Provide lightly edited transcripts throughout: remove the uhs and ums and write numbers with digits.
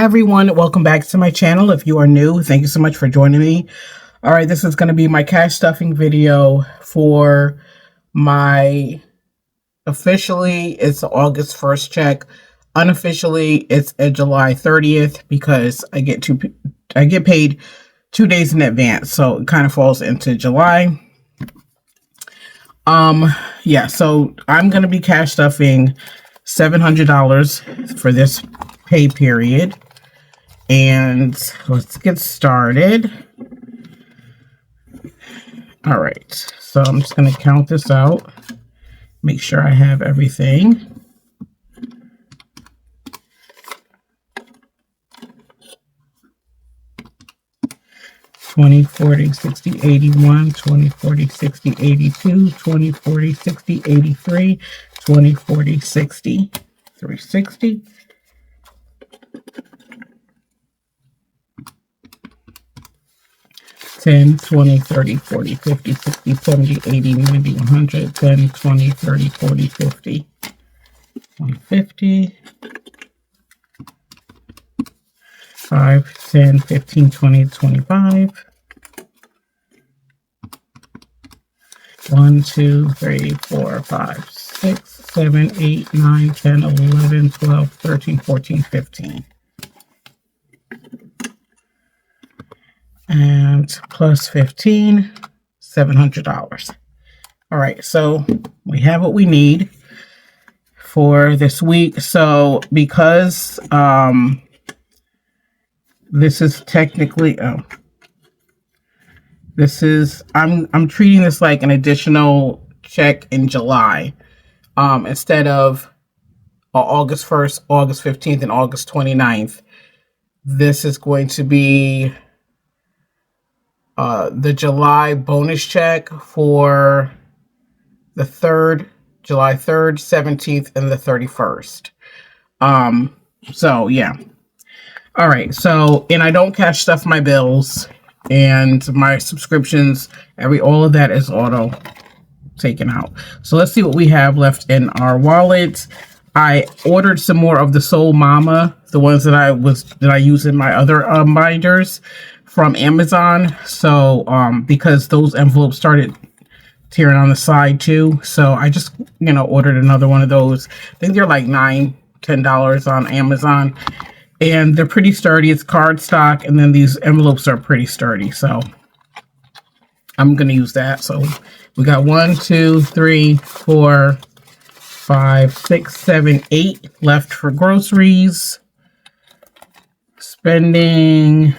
everyone, welcome back to my channel. If you are new, thank you so much for joining me. All right, this is going to be my cash stuffing video for my, officially it's August 1st check. Unofficially it's a July 30th because I get paid 2 days in advance, so it kind of falls into July. Yeah, so I'm going to be cash stuffing $700 for this pay period. And let's get started. All right, so I'm just going to count this out. Make sure I have everything. $20, $40, $60, $81, $20, $40, $60, $82, $20, $40, $60, $83, $20, $40, $60, $360. $10, $20, $30, $40, $50, $60, $70, $80, $90, $100, $10, $20, $30, $40, $50, $150, $5, $10, $15, $20, $25, $1, $2, $3, $4, $5, $6, $7, $8, $9, $10, $11, $12, $13, $14, $15. And plus 15, $700. All right, so we have what we need for this week. So because this is technically I'm treating this like an additional check in July, instead of August 1st, August 15th, and August 29th. This is going to be the July bonus check for the 3rd, July 3rd, 17th, and the 31st. So yeah. All right. So, and I don't cash stuff my bills and my subscriptions. All of that is auto taken out. So let's see what we have left in our wallet. I ordered some more of the Soul Mama, the ones that I use in my other binders, from Amazon. So because those envelopes started tearing on the side too, so I just ordered another one of those. I think they're like $9-10 on Amazon, and they're pretty sturdy. It's cardstock, and then these envelopes are pretty sturdy, so I'm gonna use that. So we got 1, 2, 3, 4, 5, 6, 7, 8 left for groceries. Spending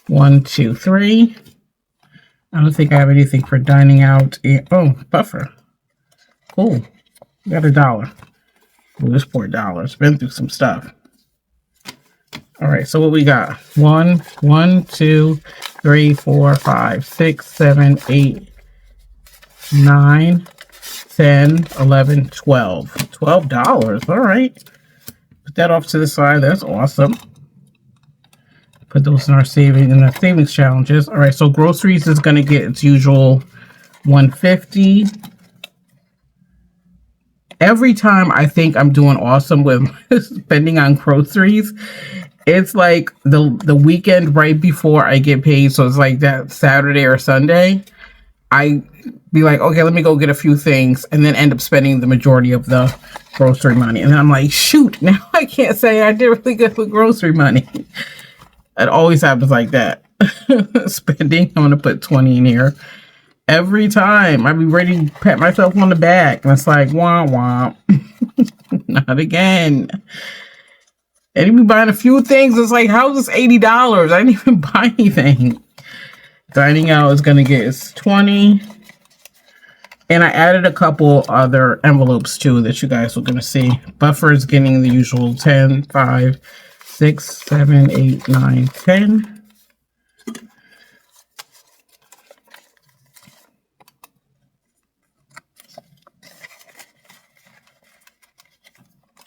1, 2, 3. I don't think I have anything for dining out. Oh, buffer. Cool. Got $1. Oh, this poor $1's been through some stuff. All right, so what we got? 1, 2, 3, 4, 5, 6, 7, 8, 9, 10, 11, 12. $12. All right. Put that off to the side. That's awesome. Put those in our savings challenges. All right, so groceries is going to get its usual $150. Every time I think I'm doing awesome with spending on groceries, it's like the weekend right before I get paid. So it's like that Saturday or Sunday. I be like, okay, let me go get a few things, and then end up spending the majority of the grocery money. And then I'm like, shoot, now I can't say I did really good with grocery money. It always happens like that. Spending, I'm going to put 20 in here. Every time I be ready to pat myself on the back. And it's like, wah, wah. Not again. And you be buying a few things. It's like, how's this $80? I didn't even buy anything. Dining out is going to get its 20. And I added a couple other envelopes too that you guys are going to see. Buffer is getting the usual 10, 5, 6, 7, 8, 9, 10.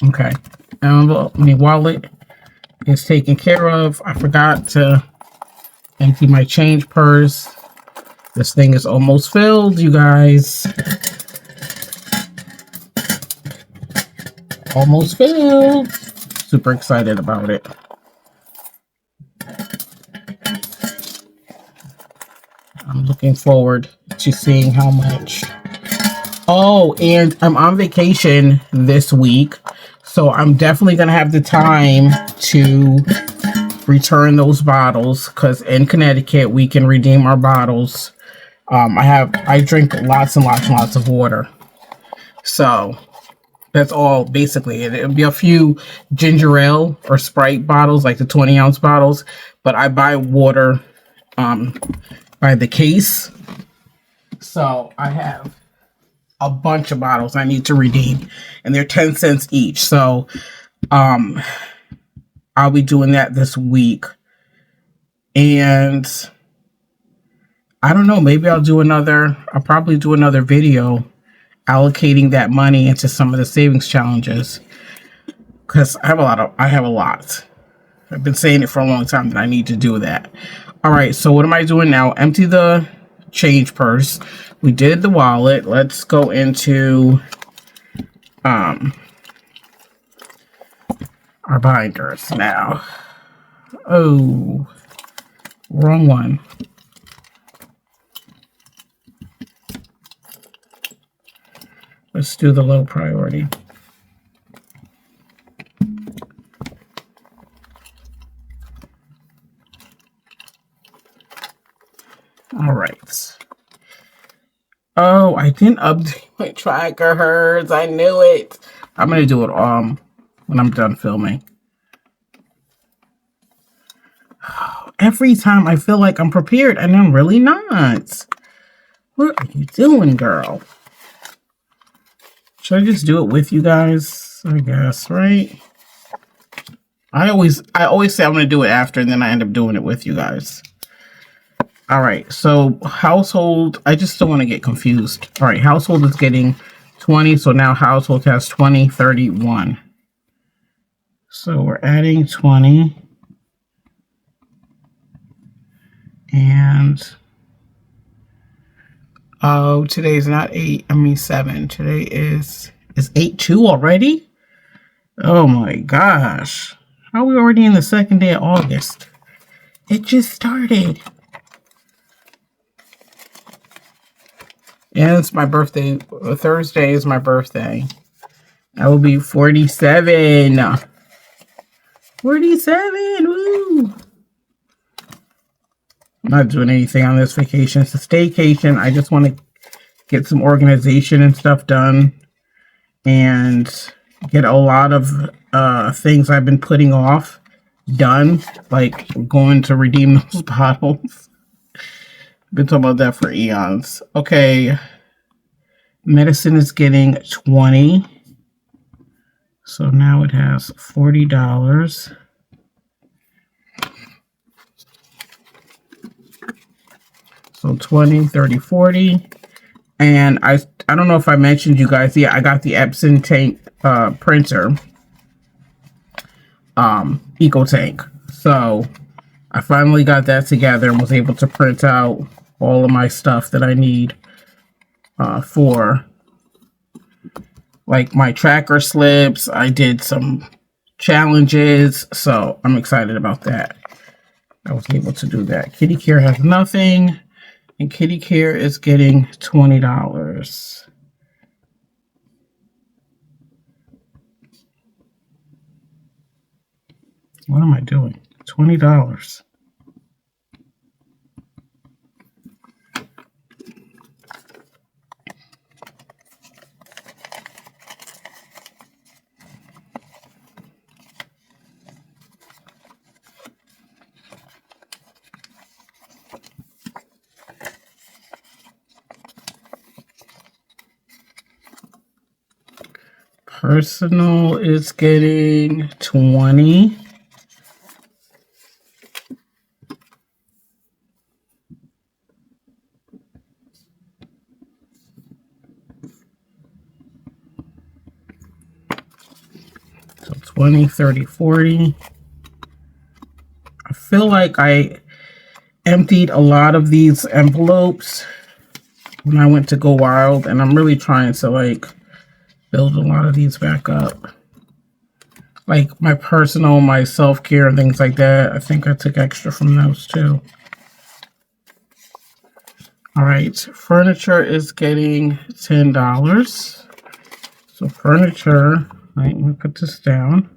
Okay. My wallet is taken care of. I forgot to empty my change purse. This thing is almost filled, you guys. Almost filled. Super excited about it. I'm looking forward to seeing how much. Oh, and I'm on vacation this week, so I'm definitely going to have the time to return those bottles, because in Connecticut, we can redeem our bottles. I drink lots and lots and lots of water. So that's all basically. It'll be a few ginger ale or Sprite bottles, like the 20-ounce bottles, but I buy water by the case. So I have a bunch of bottles I need to redeem, and they're 10 cents each. So I'll be doing that this week. And I don't know, maybe I'll probably do another video allocating that money into some of the savings challenges, because I have a lot. I've been saying it for a long time that I need to do that. All right, so what am I doing now? Empty the change purse. We did the wallet. Let's go into our binders now. Oh, wrong one. Let's do the low priority. All right. Oh, I didn't update my trackers. I knew it. I'm going to do it when I'm done filming. Every time I feel like I'm prepared, and I'm really not. What are you doing, girl? Should I just do it with you guys? I guess, right? I always say I'm going to do it after, and then I end up doing it with you guys. All right, so household, I just don't want to get confused. All right, household is getting 20, so now household has 20, 31. So we're adding 20. And, oh, today's not 7. Today is 8/2 already? Oh my gosh. How are we already in the second day of August? It just started. And it's my birthday. Thursday is my birthday. I will be 47. 47. Woo! I'm not doing anything on this vacation. It's a staycation. I just want to get some organization and stuff done. And get a lot of things I've been putting off done. Like going to redeem those bottles. Been talking about that for eons. Okay. Medicine is getting 20. So now it has $40. So 20, 30, 40. And I don't know if I mentioned you guys. Yeah, I got the Epson tank printer. Eco Tank. So I finally got that together and was able to print out all of my stuff that I need for like my tracker slips. I did some challenges, so I'm excited about that. I was able to do that. Kitty Care has nothing, and Kitty Care is getting $20. What am I doing? $20. Personal is getting 20. So 20, 30, 40. I feel like I emptied a lot of these envelopes when I went to Go Wild, and I'm really trying to like build a lot of these back up. like my personal, my self-care and things like that. I think I took extra from those too. All right, furniture is getting $10. So furniture, all right, I'm gonna put this down.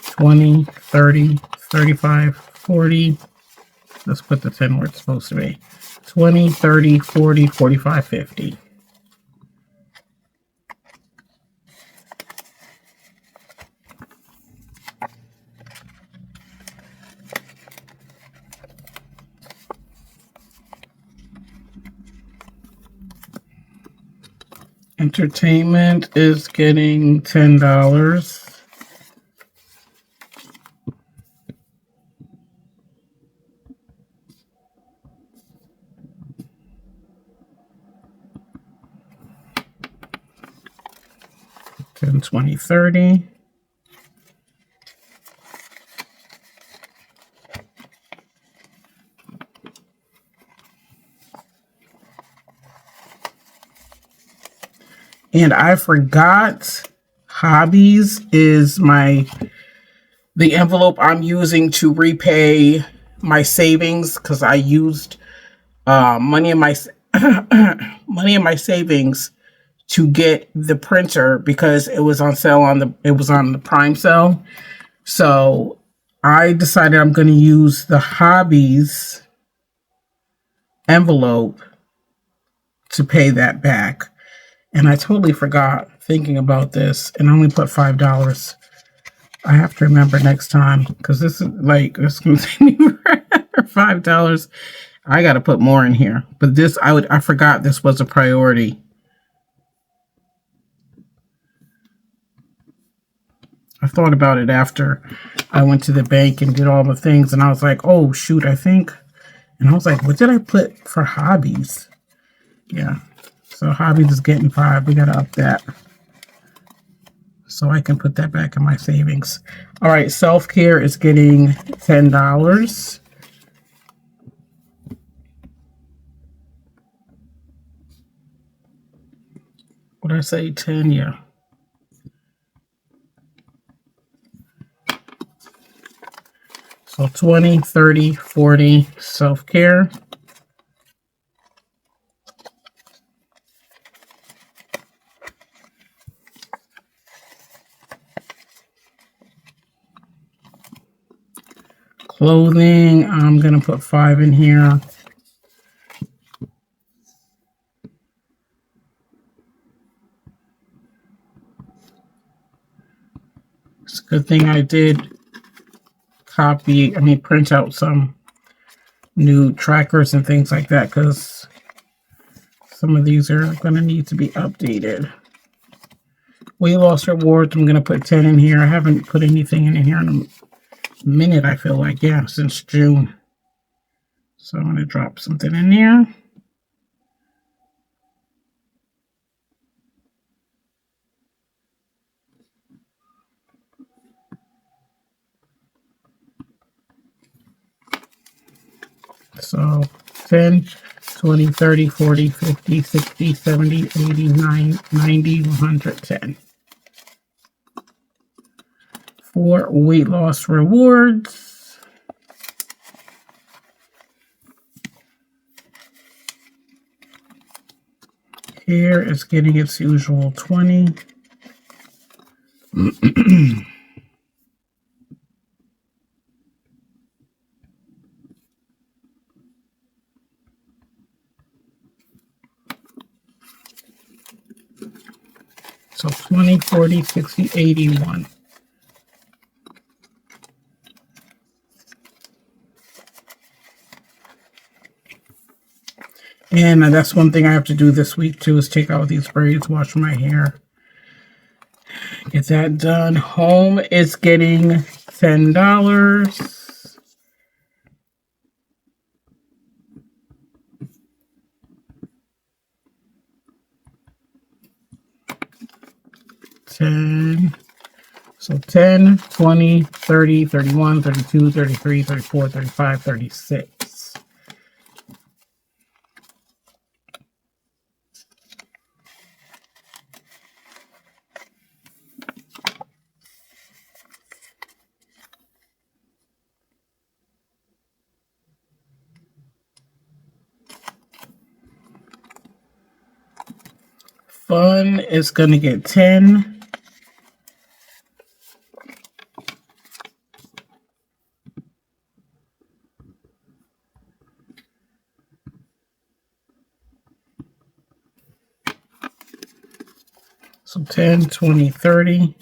$20, $30, $35, $40. Let's put the 10 where it's supposed to be. $20, $30, $40, $45, $50. Entertainment is getting $10. $10, $20, $30. And I forgot hobbies is the envelope I'm using to repay my savings, because I used money in my money in my savings to get the printer because it was on sale on the Prime sale. So I decided I'm going to use the hobbies envelope to pay that back. And I totally forgot thinking about this and only put $5. I have to remember next time, because this is like, it's going to take me forever. $5. I got to put more in here. But this, I forgot this was a priority. I thought about it after I went to the bank and did all the things. And I was like, oh, shoot, I think. And I was like, what did I put for hobbies? Yeah. So hobbies is getting $5. We got to up that. So I can put that back in my savings. All right. Self-care is getting $10. What did I say? 10? Yeah. So 20, 30, 40 self-care. Clothing, I'm going to put $5 in here. It's a good thing I did print out some new trackers and things like that, because some of these are going to need to be updated. Weight loss rewards, I'm going to put 10 in here. I haven't put anything in here in a minute, I feel like. Yeah, since June. So I'm going to drop something in there. So 10, 20, 30, 40, 50, 60, 70, 80, 90, 110. For weight loss rewards. Here is getting its usual 20. So 20, 40, 60, 81. And that's one thing I have to do this week too, is take out these braids, wash my hair. Get that done. Home is getting $10. So 10, 20, 30, 31, 32, 33, 34, 35, 36. Fun is going to get 10. So 10, 20, 30.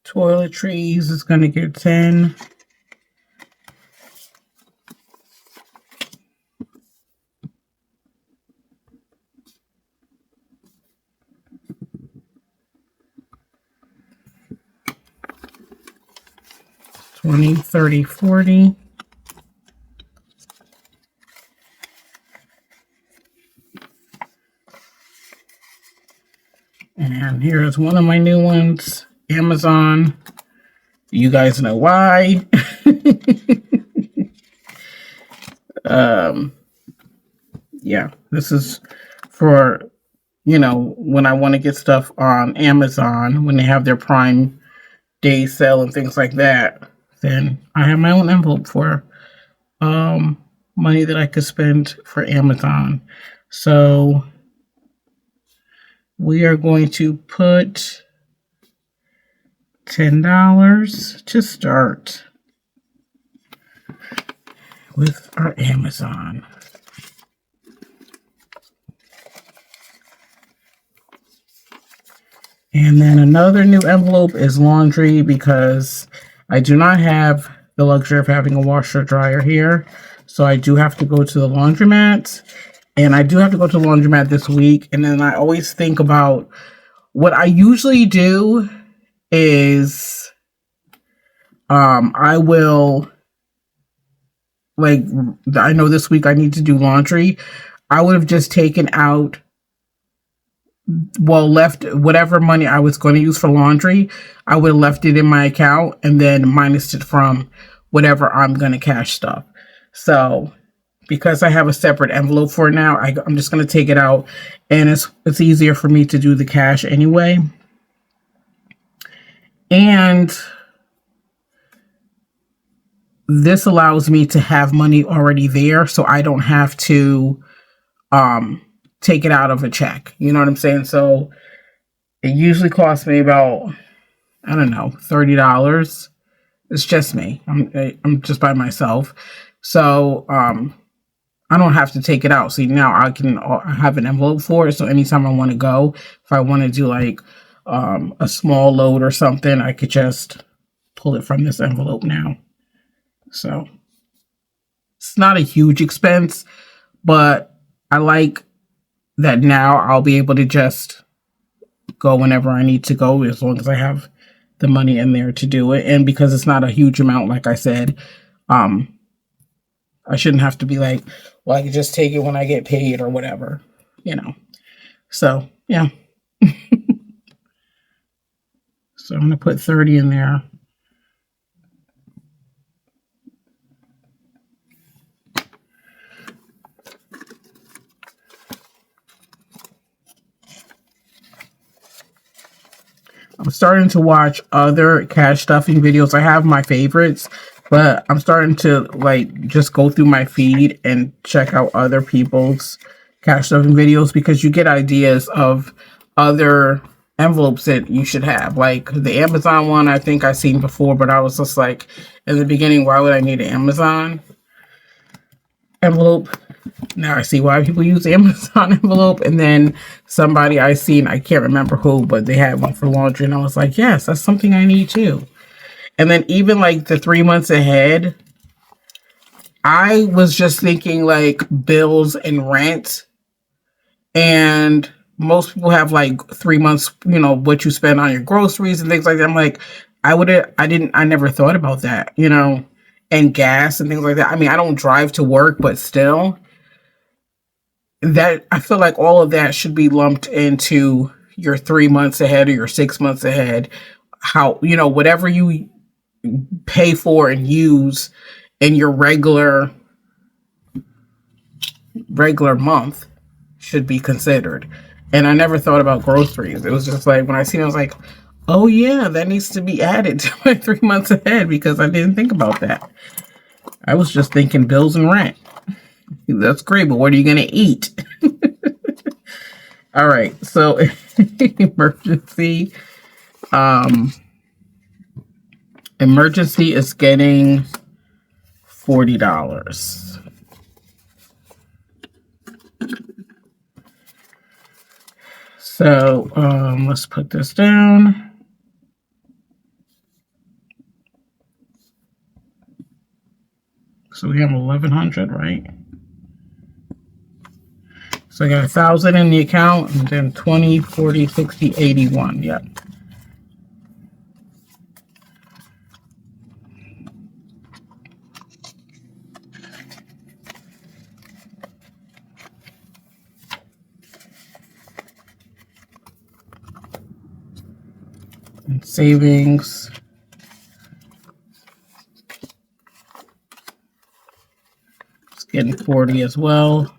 Toiletries is going to get 10. $20, $30, $40. And here's one of my new ones, Amazon. You guys know why. Yeah, this is for, you know, when I want to get stuff on Amazon, when they have their Prime Day sale and things like that, then I have my own envelope for money that I could spend for Amazon. So we are going to put $10 to start with our Amazon. And then another new envelope is laundry, because I do not have the luxury of having a washer dryer here. So I do have to go to the laundromat. And I do have to go to the laundromat this week. And then I always think about what I usually do is I will, like, I know this week I need to do laundry. I would have just taken out, well, left whatever money I was going to use for laundry, I would have left it in my account and then minus it from whatever I'm going to cash stuff. So because I have a separate envelope for it now, I'm just going to take it out, and it's easier for me to do the cash anyway. And this allows me to have money already there, so I don't have to take it out of a check. You know what I'm saying? So it usually costs me about, I don't know, $30. It's just me. I'm just by myself. So I don't have to take it out. See, now I can have an envelope for it. So anytime I want to go, if I want to do like a small load or something, I could just pull it from this envelope now. So it's not a huge expense, but I like that now I'll be able to just go whenever I need to go, as long as I have the money in there to do it. And because it's not a huge amount, like I said, I shouldn't have to be like, well, I can just take it when I get paid or whatever, you know. So, yeah. So I'm going to put 30 in there. I'm starting to watch other cash stuffing videos. I have my favorites, but I'm starting to like just go through my feed and check out other people's cash stuffing videos, because you get ideas of other envelopes that you should have. Like the Amazon one, I think I've seen before, but I was just like, in the beginning, why would I need an Amazon envelope? Now I see why people use Amazon envelope. And then somebody I seen, I can't remember who, but they had one for laundry, and I was like, yes, that's something I need too. And then even like the 3 months ahead, I was just thinking like bills and rent, and most people have like 3 months, you know, what you spend on your groceries and things like that. I'm like, I never thought about that, you know, and gas and things like that. I mean, I don't drive to work, but still, that I feel like all of that should be lumped into your 3 months ahead or your 6 months ahead. How, you know, whatever you pay for and use in your regular month should be considered. And I never thought about groceries. It was just like, when I seen it, I was like, Oh yeah, that needs to be added to my 3 months ahead because I didn't think about that. I was just thinking bills and rent. That's great, but what are you going to eat? All right, so emergency. Emergency is getting $40. So let's put this down. So we have 1,100, right? So I got 1,000 in the account, and then 20, 40, 60, 81. Yep. And savings. It's getting 40 as well.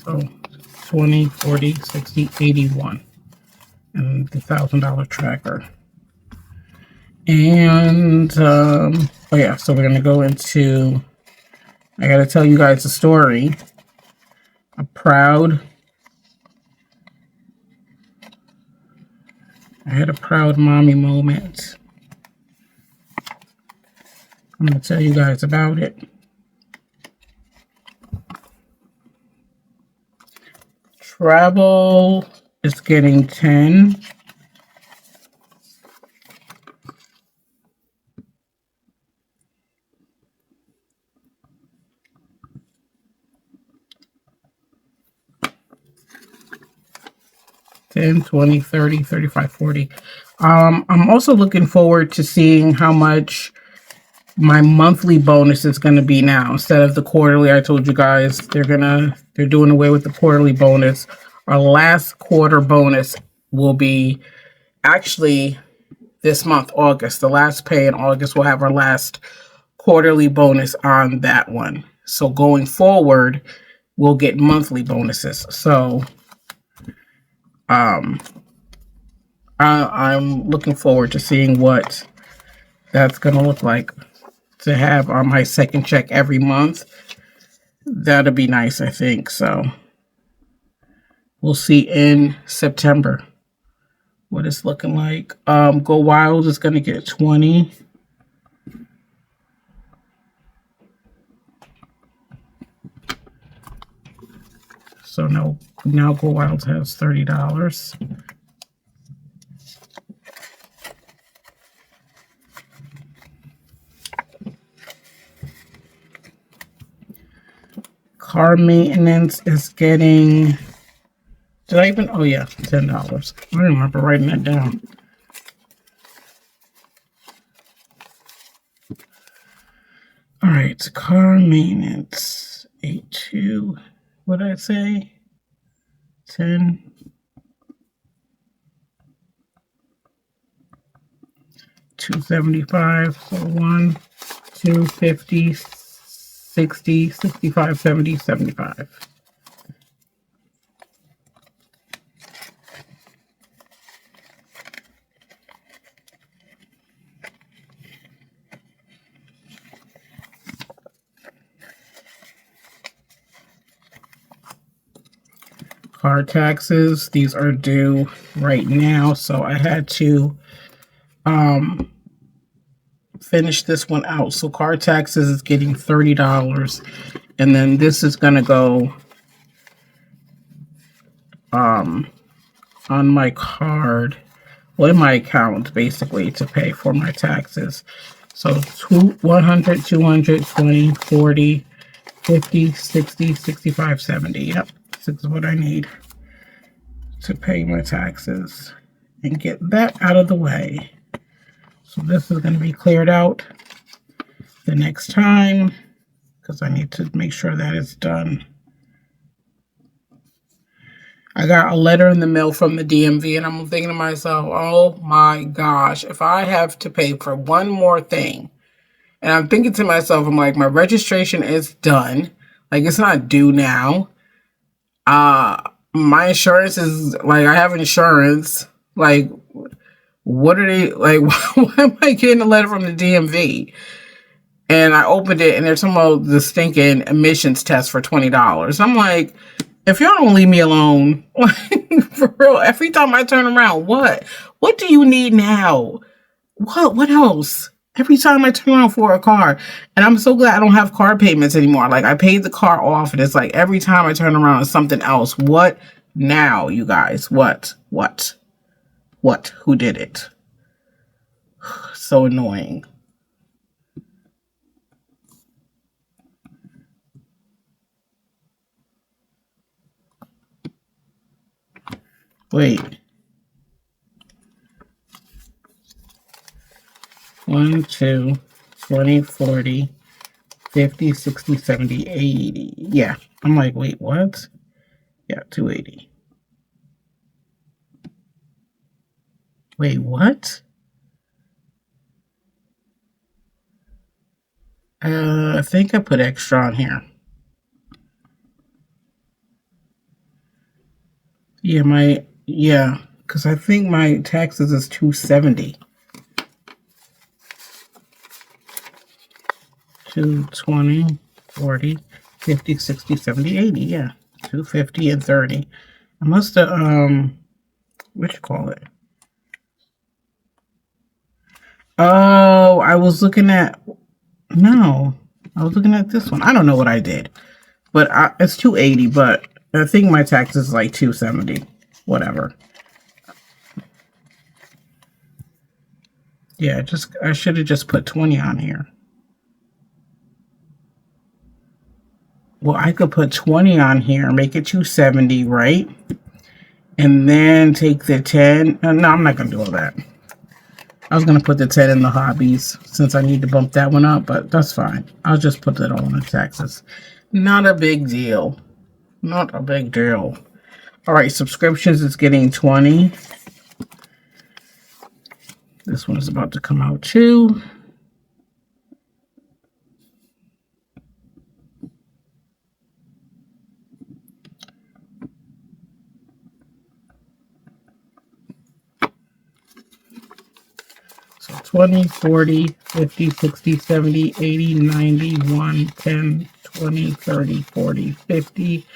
So 20, 40, 60, 81. And the $1,000 tracker. And, oh yeah, so we're going to go into, I got to tell you guys a story. I had a proud mommy moment. I'm going to tell you guys about it. Travel is getting 10. $10, $20, $30, $35, $40. I'm also looking forward to seeing how much my monthly bonus is going to be now instead of the quarterly. I told you guys they're doing away with the quarterly bonus. Our last quarter bonus will be actually this month, August. The last pay in August, we'll have our last quarterly bonus on that one. So going forward, we'll get monthly bonuses. So I'm looking forward to seeing what that's going to look like to have on my second check every month. That'll be nice, I think. So we'll see in September what it's looking like. Go Wild is going to get 20. So now Go Wild has $30. Car maintenance is getting, did I even, oh yeah, $10. I remember writing that down. All right, car maintenance, 82, what did I say? 10. $275, so 1, 2, 50, 60, 65, 70, 75. Car taxes, these are due right now, so I had to finish this one out. So car taxes is getting $30, and then this is going to go on my card, well, in my account, basically, to pay for my taxes. So 100, 200, 20, 40, 50, 60, 65, 70. Yep, this is what I need to pay my taxes and get that out of the way. So this is going to be cleared out the next time because I need to make sure that it's done. I got a letter in the mail from the DMV, and I'm thinking to myself, oh my gosh, if I have to pay for one more thing, and I'm thinking to myself, I'm like, my registration is done. Like, it's not due now. My insurance is, like, I have insurance. Like, what are they, like, why am I getting a letter from the DMV? And I opened it, and they're talking about the stinking emissions test for $20. I'm like, if y'all don't leave me alone, like, for real, every time I turn around, what? What do you need now? What else? Every time I turn around for a car. And I'm so glad I don't have car payments anymore. Like, I paid the car off, and it's like every time I turn around, it's something else. What now, you guys? What? Who did it? So annoying. Wait. 1, 2, 20, 40, 50, 60, 70, 80. Yeah. I'm like, wait, what? Yeah, 280. Wait, what? I think I put extra on here. Yeah, because I think my taxes is 270. 220, 40, 50, 60, 70, 80. Yeah, 250 and 30. I must have, what you call it? Oh, I was looking at, no, I was looking at this one. I don't know what I did, but it's 280, but I think my taxes is like 270. Whatever. Yeah, I should have just put 20 on here. Well, I could put 20 on here, make it 270, right? And then take the 10. No, I'm not going to do all that. I was going to put the 10 in the hobbies since I need to bump that one up, but that's fine. I'll just put that all in the taxes. Not a big deal. Not a big deal. All right, subscriptions is getting 20. This one is about to come out too. So 20, 40, 50, 60, 70, 80, 90, 1, 10, 20, 30, 40, 50,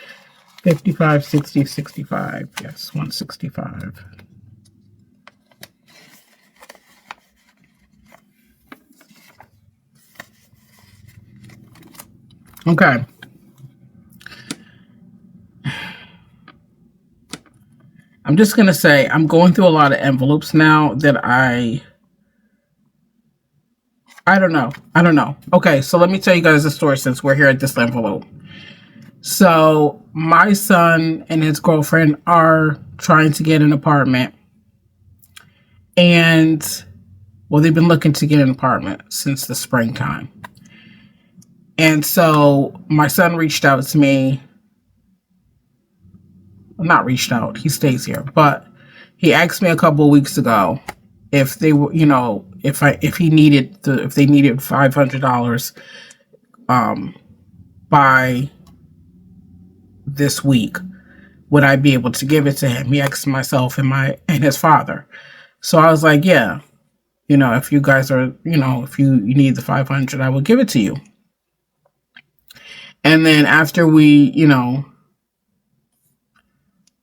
55, 60, 65. Yes, 165. Okay. I'm just going to say I'm going through a lot of envelopes now that I don't know. Okay, so let me tell you guys a story since we're here at this envelope. So my son and his girlfriend are trying to get an apartment. And, well, they've been looking to get an apartment since the springtime. And so my son reached out to me. Well, not reached out. He stays here. But he asked me a couple of weeks ago if they were, if they needed $500 by this week, would I be able to give it to him? He asked myself and his father. So I was like, yeah, if you guys are, if you need the 500, I will give it to you. And then after he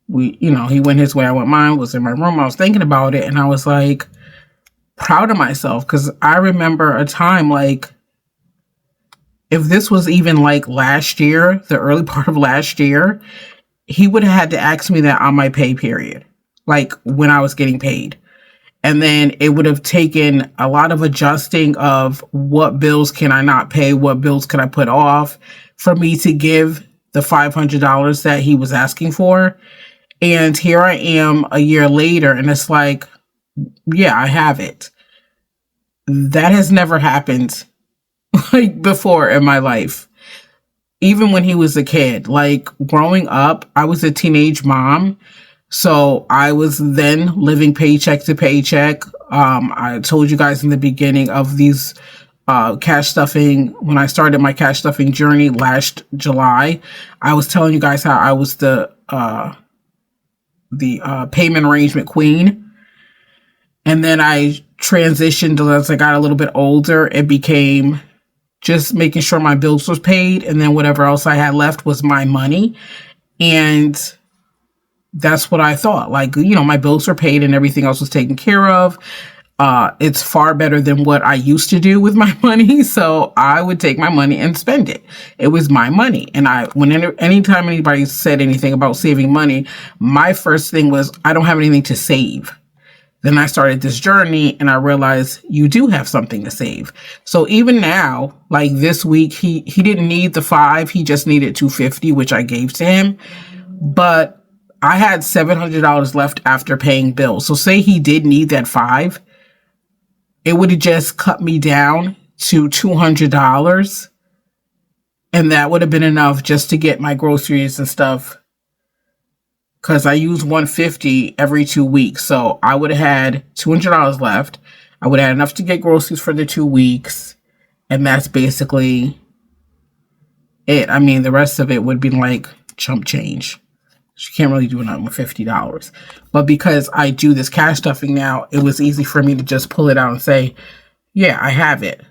went his way, I went mine, was in my room. I was thinking about it, and I was like, proud of myself, because I remember a time, like, if this was even like last year, the early part of last year, he would have had to ask me that on my pay period, like when I was getting paid. And then it would have taken a lot of adjusting of what bills can I not pay, what bills can I put off for me to give the $500 that he was asking for. And here I am a year later, and it's like, yeah, I have it. That has never happened like before in my life. even when he was a kid. Like growing up, I was a teenage mom. So I was then living paycheck to paycheck. I told you guys in the beginning of these cash stuffing, when I started my cash stuffing journey last July, I was telling you guys how I was the payment arrangement queen. And then I transitioned as I got a little bit older. It became just making sure my bills was paid, and then whatever else I had left was my money. And that's what I thought. Like, you know, my bills were paid and everything else was taken care of. It's far better than what I used to do with my money. So I would take my money and spend it. It was my money. And anytime anybody said anything about saving money, my first thing was, I don't have anything to save. Then I started this journey and I realized you do have something to save. So even now, like this week, he didn't need the $5. He just needed $250, which I gave to him. But I had $700 left after paying bills. So say he did need that $5, it would have just cut me down to $200. And that would have been enough just to get my groceries and stuff. Because I use $150 every 2 weeks. So I would have had $200 left. I would have had enough to get groceries for the 2 weeks. And that's basically it. I mean, the rest of it would be like chump change. You can't really do nothing with $50. But because I do this cash stuffing now, it was easy for me to just pull it out and say, yeah, I have it.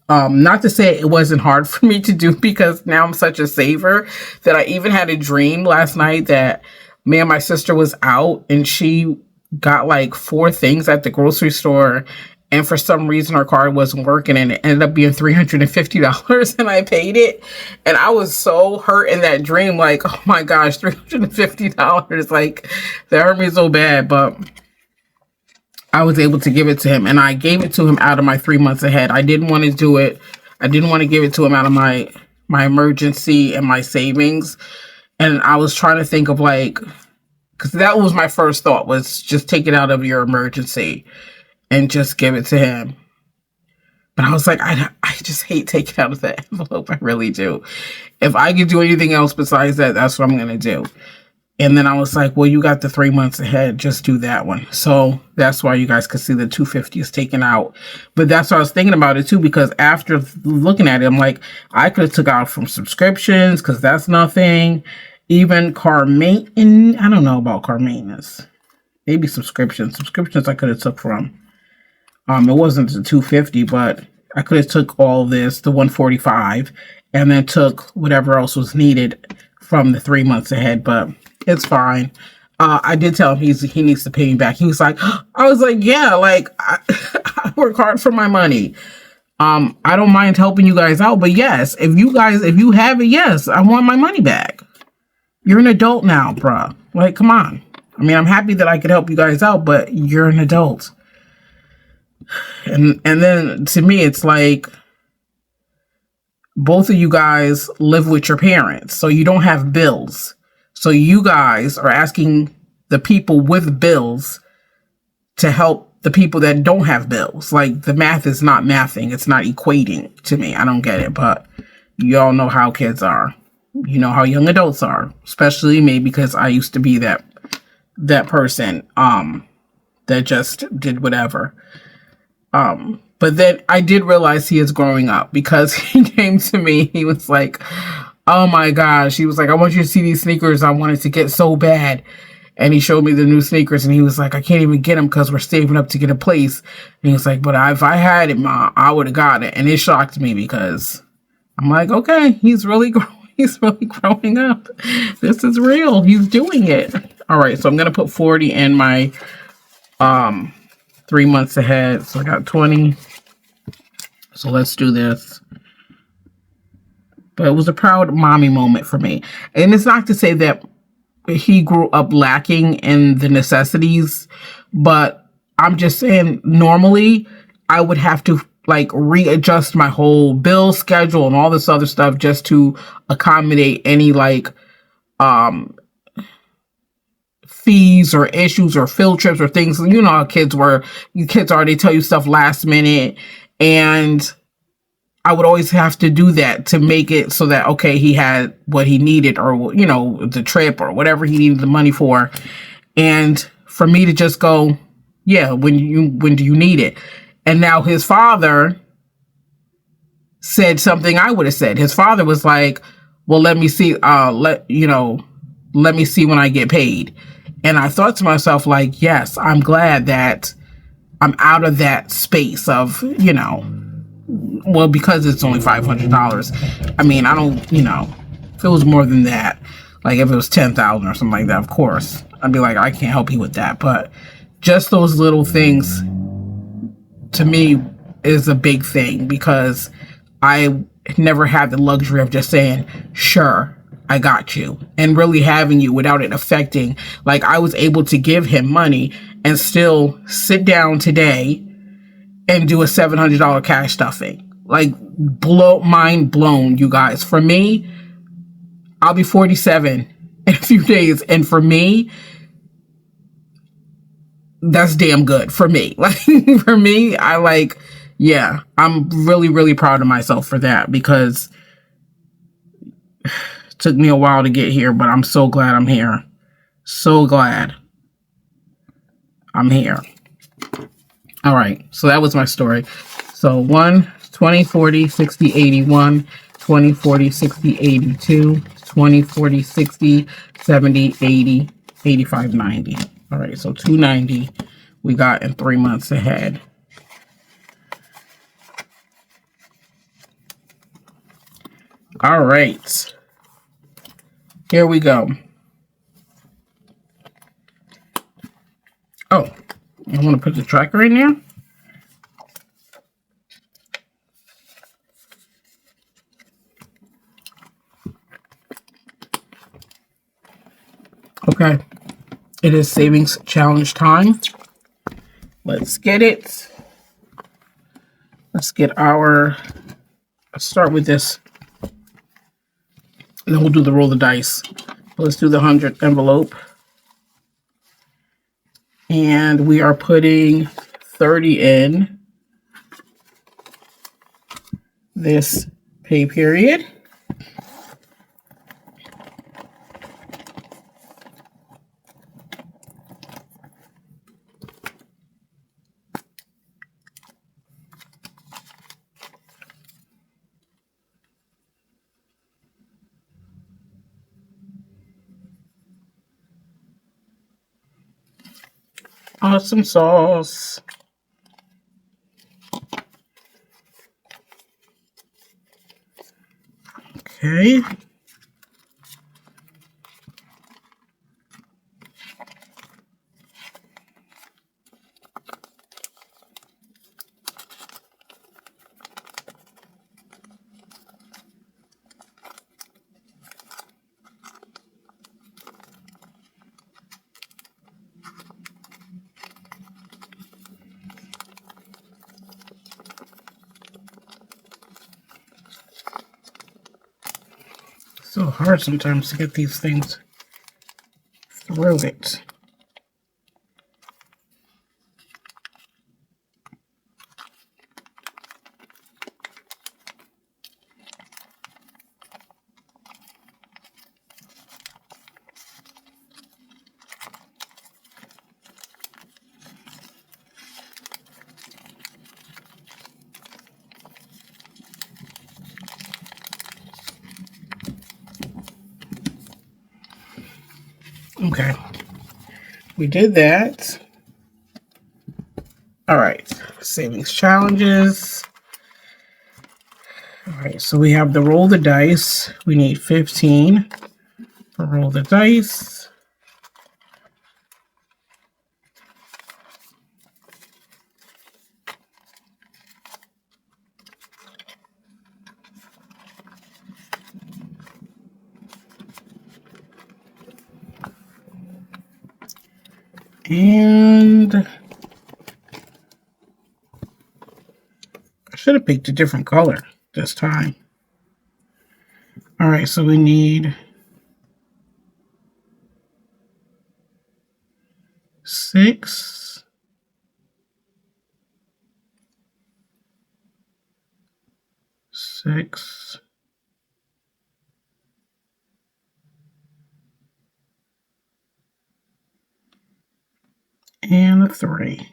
Not to say it wasn't hard for me to do, because now I'm such a saver that I even had a dream last night that me and my sister was out and she got like 4 things at the grocery store. And for some reason, our card wasn't working and it ended up being $350 and I paid it. And I was so hurt in that dream. Like, oh my gosh, $350. Like, that hurt me so bad. But I was able to give it to him, and I gave it to him out of my 3 months ahead. I didn't want to do it. I didn't want to give it to him out of my emergency and my savings. And I was trying to think of like, because that was my first thought, was just take it out of your emergency and just give it to him. But I was like, I just hate taking out of that envelope. I really do. If I could do anything else besides that, that's what I'm going to do. And then I was like, well, you got the 3 months ahead. Just do that one. So that's why you guys could see the $250 is taken out. But that's what I was thinking about it too, because after looking at it, I'm like, I could have took out from subscriptions because that's nothing. Even car maintenance. I don't know about car maintenance. Maybe subscriptions. Subscriptions I could have took from. It wasn't the $250, but I could have took all this, the $145, and then took whatever else was needed from the 3 months ahead. But it's fine. I did tell him he needs to pay me back. He was like, I was like, yeah, like I work hard for my money. I don't mind helping you guys out, but yes, if you have it, yes, I want my money back. You're an adult now, bruh. Like, come on. I mean, I'm happy that I could help you guys out, but you're an adult. And then to me, it's like both of you guys live with your parents, so you don't have bills. So you guys are asking the people with bills to help the people that don't have bills. Like, the math is not mathing. It's not equating to me. I don't get it, but you all know how kids are. You know how young adults are, especially me, because I used to be that person that just did whatever. But then I did realize he is growing up, because he came to me. He was like, oh my gosh. He was like, I want you to see these sneakers I wanted to get so bad. And he showed me the new sneakers, and he was like, I can't even get them because we're saving up to get a place. And he was like, but if I had it, Ma, I would have got it. And it shocked me, because I'm like, okay, he's really growing. He's really growing up. This is real. He's doing it. All right, so I'm going to put 40 in my 3 months ahead. So I got 20. So let's do this. But it was a proud mommy moment for me. And it's not to say that he grew up lacking in the necessities, but I'm just saying normally I would have to like readjust my whole bill schedule and all this other stuff just to accommodate any like fees or issues or field trips or things. You know how kids are, they tell you stuff last minute. And I would always have to do that to make it so that, okay, he had what he needed, or, you know, the trip or whatever he needed the money for. And for me to just go, yeah, when do you need it? And now his father said something I would have said. His father was like, well, let me see, let me see when I get paid. And I thought to myself, like, yes, I'm glad that I'm out of that space of, well, because it's only $500. I mean, I don't, if it was more than that, like if it was 10,000 or something like that, of course, I'd be like, I can't help you with that. But just those little things to me is a big thing, because I never had the luxury of just saying, sure, I got you, and really having you without it affecting. Like, I was able to give him money and still sit down today and do a $700 cash stuffing. Like, mind blown, you guys. For me, I'll be 47 in a few days, and for me, that's damn good for me. Like, for me, I'm really, really proud of myself for that, because it took me a while to get here, but I'm so glad I'm here. So glad I'm here. All right, so that was my story. So 1, 20, 40, 60, 81, 20, 40, 60, 82, 20, 40, 60, 70, 80, 85, 90. All right, so 290 we got in 3 months ahead. All right, here we go. Oh, I want to put the tracker in there. Okay, it is savings challenge time. Let's get it. Let's start with this, and then we'll do the roll the dice. Let's do the 100 envelope. And we are putting 30 in this pay period. Awesome sauce. Okay. So hard sometimes to get these things through it. Okay, we did that. All right, savings challenges. All right, so we have the roll the dice. We need 15 for roll the dice. And I should have picked a different color this time. All right, so we need 6, 6, and a 3.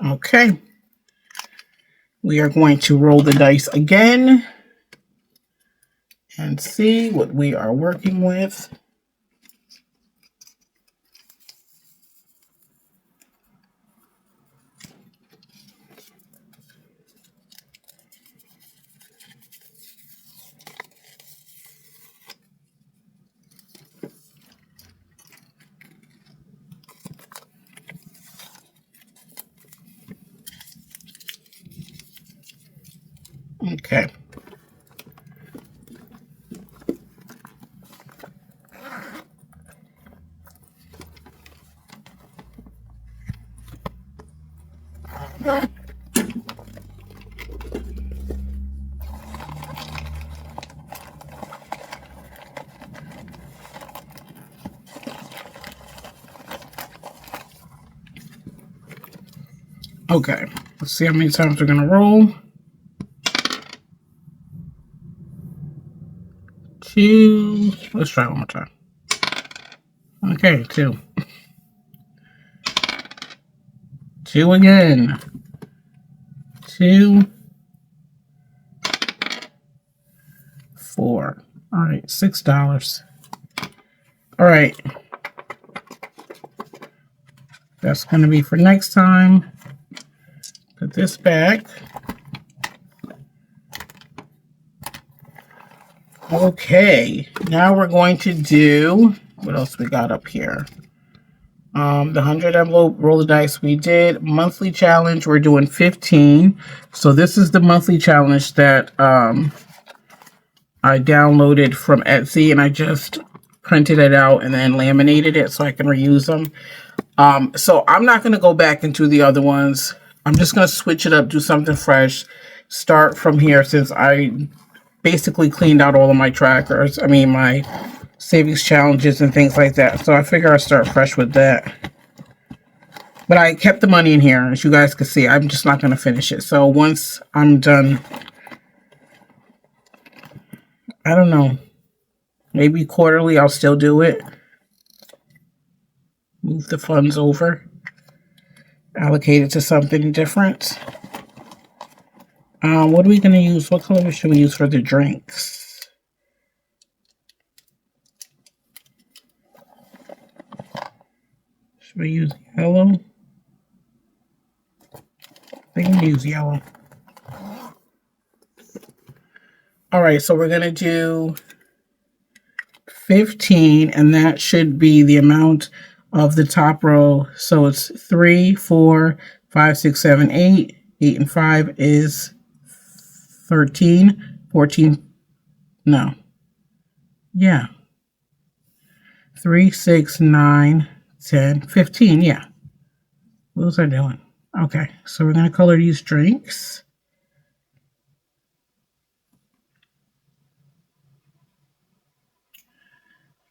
Okay. We are going to roll the dice again and see what we are working with. Okay. Okay. Let's see how many times we're going to roll. 2. Let's try one more time. Okay, 2. 2 again. 2. 4. All right, $6. All right. That's going to be for next time. Put this back. Okay, now we're going to do, what else we got up here? The 100 envelope roll the dice we did. Monthly challenge, we're doing 15. So this is the monthly challenge that I downloaded from Etsy, and I just printed it out and then laminated it so I can reuse them. So I'm not going to go back into the other ones. I'm just going to switch it up, do something fresh, start from here since I basically cleaned out all of my trackers. I mean, my savings challenges and things like that. So I figure I'll start fresh with that. But I kept the money in here, as you guys can see. I'm just not going to finish it. So once I'm done, I don't know, maybe quarterly I'll still do it. Move the funds over. Allocate it to something different. What are we going to use? What color should we use for the drinks? Should we use yellow? I can use yellow. All right, so we're going to do 15, and that should be the amount of the top row. So it's 3, 4, 5, 6, 7, 8. 8 and 5 is 13. 14. No. Yeah. 3, 6, 9, 10, 15. Yeah. What was I doing? Okay, so we're going to color these drinks.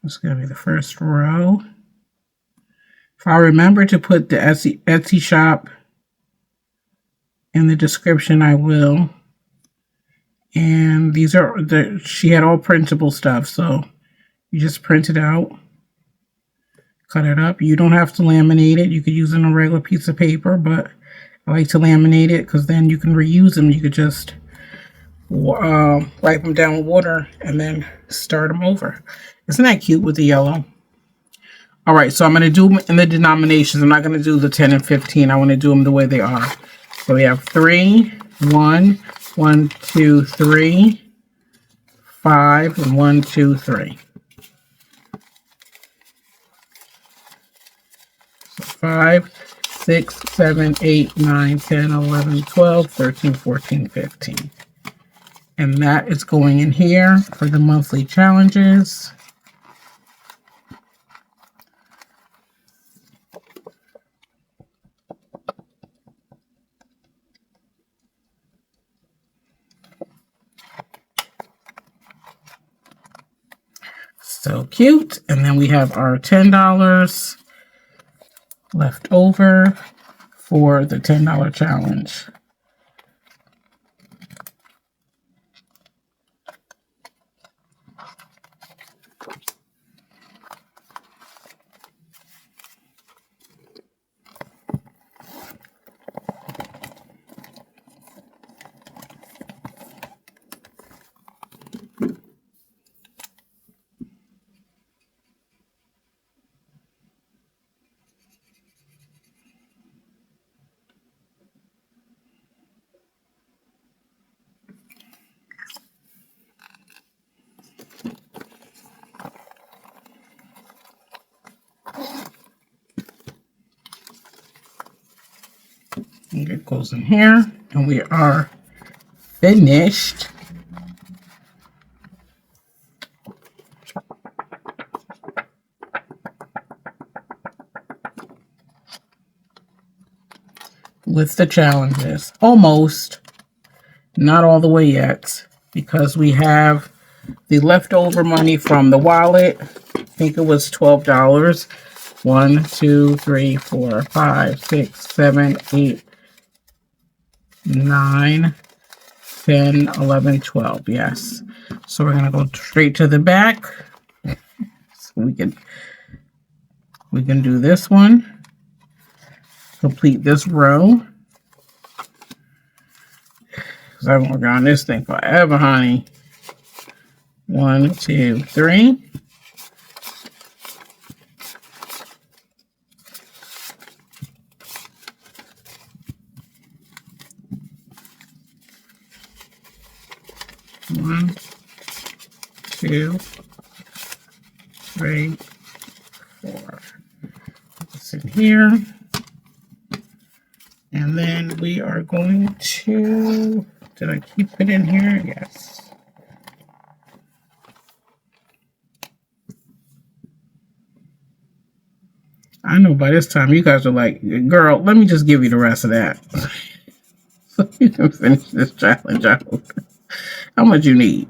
It's going to be the first row. If I remember to put the Etsy shop in the description, I will. And these are she had all printable stuff, so you just print it out, cut it up. You don't have to laminate it. You could use it on a regular piece of paper, but I like to laminate it because then you can reuse them. You could just wipe them down with water and then start them over. Isn't that cute with the yellow? All right, so I'm going to do them in the denominations. I'm not going to do the 10 and 15. I want to do them the way they are. So we have 3, 1, 1, 2, 3, 5, and 1, 2, 3. So 5, 6, 7, 8, 9, 10, 11, 12, 13, 14, 15. And that is going in here for the monthly challenges. So cute. And then we have our $10 left over for the $10 challenge. And it goes in here, and we are finished. With the challenges. Almost. Not all the way yet, because we have the leftover money from the wallet. I think it was $12. 1, 2, 3, 4, 5, 6, 7, 8, 9, 10, 11, 12. Yes. So we're gonna go straight to the back. So we can do this one. Complete this row. Because I've been working on this thing forever, honey. 1, 2, 3. One, 2, 3, 4. Put this in here. And then we are going to, did I keep it in here? Yes. I know by this time you guys are like, girl, let me just give you the rest of that. So you can finish this challenge out. How much you need?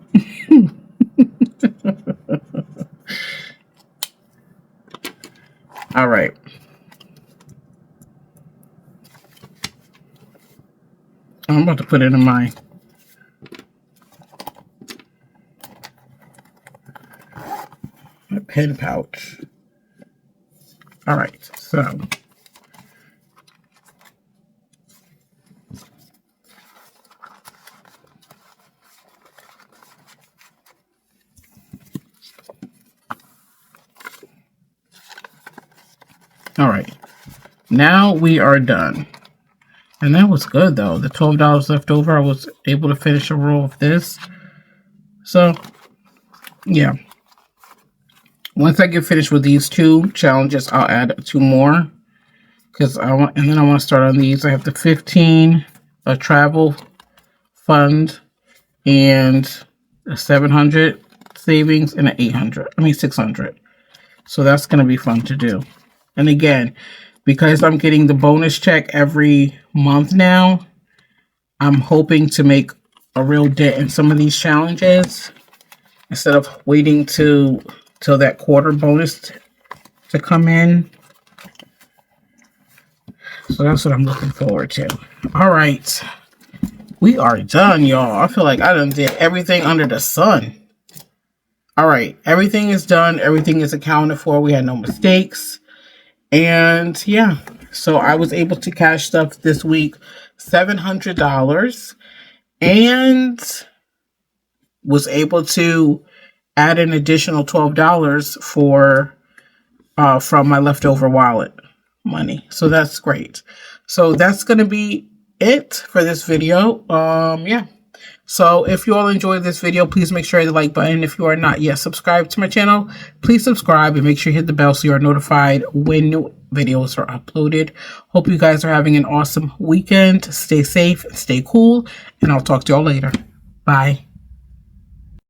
All right. I'm about to put it in my pen pouch. All right, so all right, now we are done. And that was good though. The $12 left over, I was able to finish a row of this. So yeah. Once I get finished with these 2 challenges, I'll add 2 more. Because I want, and then I want to start on these. I have the 15, a travel fund, and a 700 savings, and an 600. So that's going to be fun to do. And again, because I'm getting the bonus check every month now, I'm hoping to make a real dent in some of these challenges instead of waiting till that quarter bonus to come in. So that's what I'm looking forward to. All right. We are done, y'all. I feel like I done did everything under the sun. All right. Everything is done. Everything is accounted for. We had no mistakes. And yeah. So I was able to cash stuff this week. $700. And was able to add an additional $12 for from my leftover wallet money. So that's great. So that's going to be it for this video. Yeah. So if you all enjoyed this video, please make sure to hit the like button. If you are not yet subscribed to my channel, please subscribe and make sure you hit the bell so you are notified when new videos are uploaded. Hope you guys are having an awesome weekend. Stay safe, stay cool, and I'll talk to y'all later. Bye.